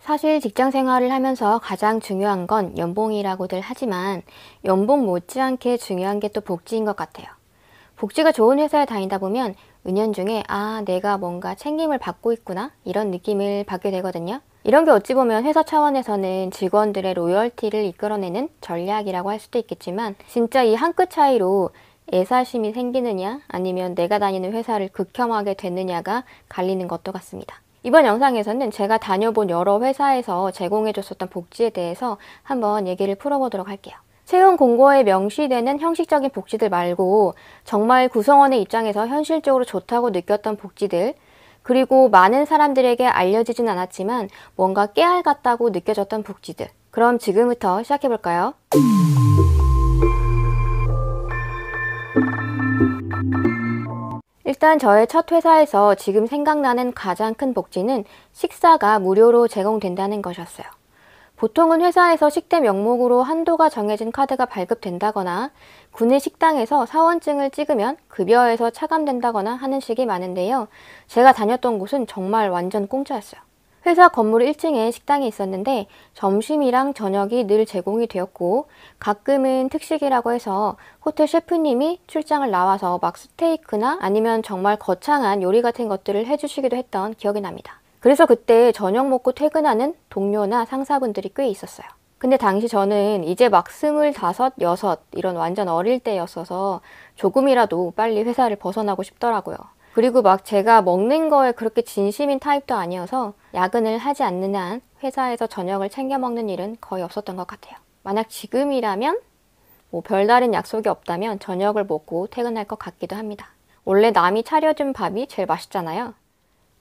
사실 직장 생활을 하면서 가장 중요한 건 연봉이라고들 하지만 연봉 못지않게 중요한 게 또 복지인 것 같아요. 복지가 좋은 회사에 다니다 보면 은연중에 내가 뭔가 챙김을 받고 있구나 이런 느낌을 받게 되거든요. 이런 게 어찌 보면 회사 차원에서는 직원들의 로열티를 이끌어내는 전략이라고 할 수도 있겠지만 진짜 이 한 끗 차이로 애사심이 생기느냐 아니면 내가 다니는 회사를 극혐하게 되느냐가 갈리는 것도 같습니다. 이번 영상에서는 제가 다녀본 여러 회사에서 제공해줬었던 복지에 대해서 한번 얘기를 풀어보도록 할게요. 채용 공고에 명시되는 형식적인 복지들 말고 정말 구성원의 입장에서 현실적으로 좋다고 느꼈던 복지들, 그리고 많은 사람들에게 알려지진 않았지만 뭔가 깨알 같다고 느껴졌던 복지들. 그럼 지금부터 시작해볼까요? 일단 저의 첫 회사에서 지금 생각나는 가장 큰 복지는 식사가 무료로 제공된다는 것이었어요. 보통은 회사에서 식대 명목으로 한도가 정해진 카드가 발급된다거나 구내 식당에서 사원증을 찍으면 급여에서 차감된다거나 하는 식이 많은데요. 제가 다녔던 곳은 정말 완전 공짜였어요. 회사 건물 1층에 식당이 있었는데 점심이랑 저녁이 늘 제공이 되었고 가끔은 특식이라고 해서 호텔 셰프님이 출장을 나와서 막 스테이크나 아니면 정말 거창한 요리 같은 것들을 해주시기도 했던 기억이 납니다. 그래서 그때 저녁 먹고 퇴근하는 동료나 상사분들이 꽤 있었어요. 근데 당시 저는 이제 막 25, 6 이런 완전 어릴 때였어서 조금이라도 빨리 회사를 벗어나고 싶더라고요. 그리고 막 제가 먹는 거에 그렇게 진심인 타입도 아니어서 야근을 하지 않는 한 회사에서 저녁을 챙겨 먹는 일은 거의 없었던 것 같아요. 만약 지금이라면 별다른 약속이 없다면 저녁을 먹고 퇴근할 것 같기도 합니다. 원래 남이 차려준 밥이 제일 맛있잖아요.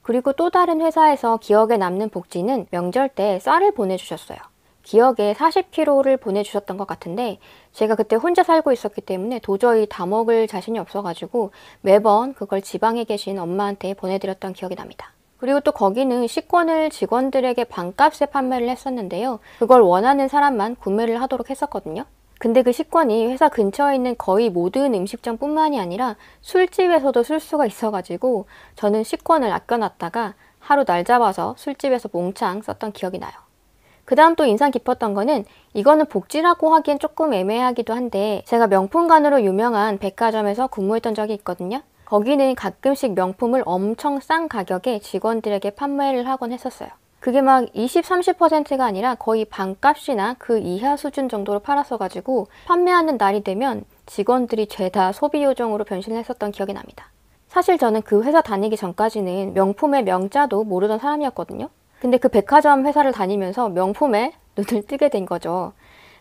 그리고 또 다른 회사에서 기억에 남는 복지는 명절 때 쌀을 보내주셨어요. 기억에 40kg를 보내주셨던 것 같은데 제가 그때 혼자 살고 있었기 때문에 도저히 다 먹을 자신이 없어가지고 매번 그걸 지방에 계신 엄마한테 보내드렸던 기억이 납니다. 그리고 또 거기는 식권을 직원들에게 반값에 판매를 했었는데요. 그걸 원하는 사람만 구매를 하도록 했었거든요. 근데 그 식권이 회사 근처에 있는 거의 모든 음식점 뿐만이 아니라 술집에서도 쓸 수가 있어가지고 저는 식권을 아껴놨다가 하루 날 잡아서 술집에서 몽창 썼던 기억이 나요. 그 다음 또 인상 깊었던 거는 이거는 복지라고 하기엔 조금 애매하기도 한데 제가 명품관으로 유명한 백화점에서 근무했던 적이 있거든요. 거기는 가끔씩 명품을 엄청 싼 가격에 직원들에게 판매를 하곤 했었어요. 그게 막 20, 30%가 아니라 거의 반값이나 그 이하 수준 정도로 팔았어가지고 판매하는 날이 되면 직원들이 죄다 소비 요정으로 변신을 했었던 기억이 납니다. 사실 저는 그 회사 다니기 전까지는 명품의 명자도 모르던 사람이었거든요. 근데 그 백화점 회사를 다니면서 명품에 눈을 뜨게 된 거죠.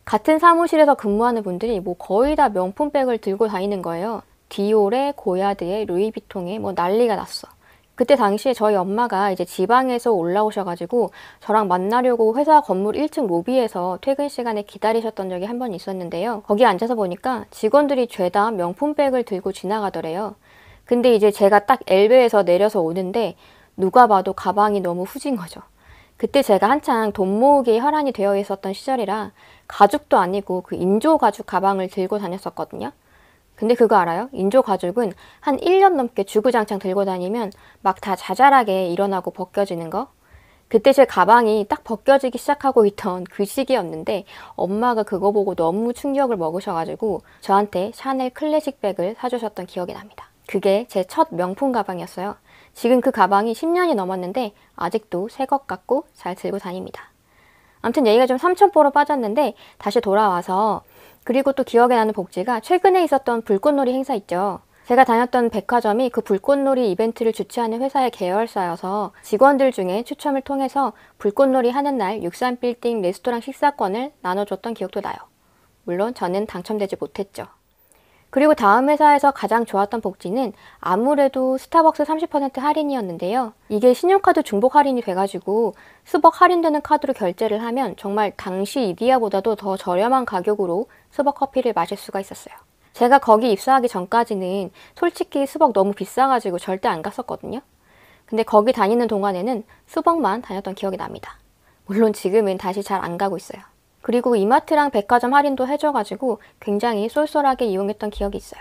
같은 사무실에서 근무하는 분들이 거의 다 명품백을 들고 다니는 거예요. 디올에, 고야드에, 루이비통에 난리가 났어. 그때 당시에 저희 엄마가 이제 지방에서 올라오셔가지고 저랑 만나려고 회사 건물 1층 로비에서 퇴근 시간에 기다리셨던 적이 한 번 있었는데요. 거기 앉아서 보니까 직원들이 죄다 명품백을 들고 지나가더래요. 근데 이제 제가 딱 엘베에서 내려서 오는데 누가 봐도 가방이 너무 후진 거죠. 그때 제가 한창 돈 모으기에 혈안이 되어 있었던 시절이라 가죽도 아니고 그 인조 가죽 가방을 들고 다녔었거든요. 근데 그거 알아요? 인조 가죽은 한 1년 넘게 주구장창 들고 다니면 막 다 자잘하게 일어나고 벗겨지는 거? 그때 제 가방이 딱 벗겨지기 시작하고 있던 그 시기였는데 엄마가 그거 보고 너무 충격을 먹으셔가지고 저한테 샤넬 클래식 백을 사주셨던 기억이 납니다. 그게 제 첫 명품 가방이었어요. 지금 그 가방이 10년이 넘었는데 아직도 새 것 같고 잘 들고 다닙니다. 아무튼 얘기가 좀 삼천포로 빠졌는데 다시 돌아와서 그리고 또 기억에 나는 복지가 최근에 있었던 불꽃놀이 행사 있죠. 제가 다녔던 백화점이 그 불꽃놀이 이벤트를 주최하는 회사의 계열사여서 직원들 중에 추첨을 통해서 불꽃놀이 하는 날 63빌딩 레스토랑 식사권을 나눠줬던 기억도 나요. 물론 저는 당첨되지 못했죠. 그리고 다음 회사에서 가장 좋았던 복지는 아무래도 스타벅스 30% 할인이었는데요. 이게 신용카드 중복 할인이 돼가지고 수벅 할인되는 카드로 결제를 하면 정말 당시 이디야보다도 더 저렴한 가격으로 수벅 커피를 마실 수가 있었어요. 제가 거기 입사하기 전까지는 솔직히 수벅 너무 비싸가지고 절대 안 갔었거든요. 근데 거기 다니는 동안에는 수벅만 다녔던 기억이 납니다. 물론 지금은 다시 잘 안 가고 있어요. 그리고 이마트랑 백화점 할인도 해줘가지고 굉장히 쏠쏠하게 이용했던 기억이 있어요.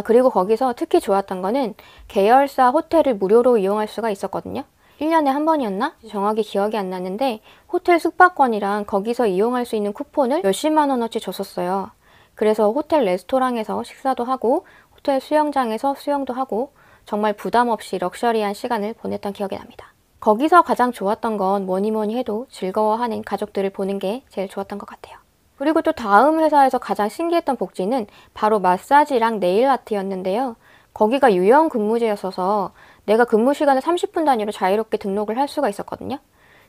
그리고 거기서 특히 좋았던 거는 계열사 호텔을 무료로 이용할 수가 있었거든요. 1년에 한 번이었나? 정확히 기억이 안 나는데 호텔 숙박권이랑 거기서 이용할 수 있는 쿠폰을 몇십만 원어치 줬었어요. 그래서 호텔 레스토랑에서 식사도 하고 호텔 수영장에서 수영도 하고 정말 부담 없이 럭셔리한 시간을 보냈던 기억이 납니다. 거기서 가장 좋았던 건 뭐니 해도 즐거워하는 가족들을 보는 게 제일 좋았던 것 같아요. 그리고 또 다음 회사에서 가장 신기했던 복지는 바로 마사지랑 네일 아트였는데요. 거기가 유연 근무제였어서 내가 근무 시간을 30분 단위로 자유롭게 등록을 할 수가 있었거든요.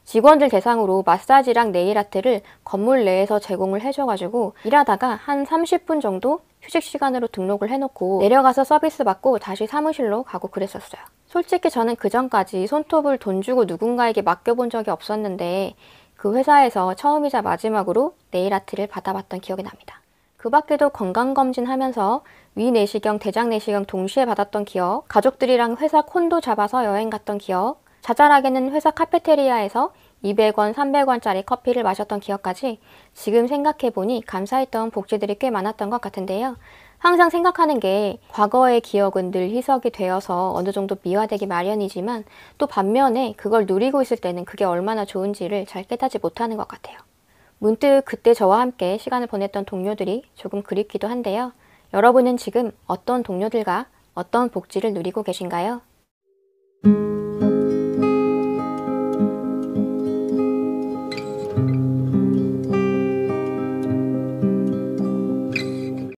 직원들 대상으로 마사지랑 네일 아트를 건물 내에서 제공을 해줘가지고 일하다가 한 30분 정도 휴식 시간으로 등록을 해놓고 내려가서 서비스 받고 다시 사무실로 가고 그랬었어요. 솔직히 저는 그전까지 손톱을 돈 주고 누군가에게 맡겨본 적이 없었는데 그 회사에서 처음이자 마지막으로 네일 아트를 받아봤던 기억이 납니다. 그 밖에도 건강검진 하면서 위내시경, 대장내시경 동시에 받았던 기억, 가족들이랑 회사 콘도 잡아서 여행 갔던 기억, 자잘하게는 회사 카페테리아에서 200원, 300원짜리 커피를 마셨던 기억까지 지금 생각해보니 감사했던 복지들이 꽤 많았던 것 같은데요. 항상 생각하는 게 과거의 기억은 늘 희석이 되어서 어느 정도 미화되기 마련이지만 또 반면에 그걸 누리고 있을 때는 그게 얼마나 좋은지를 잘 깨닫지 못하는 것 같아요. 문득 그때 저와 함께 시간을 보냈던 동료들이 조금 그립기도 한데요. 여러분은 지금 어떤 동료들과 어떤 복지를 누리고 계신가요?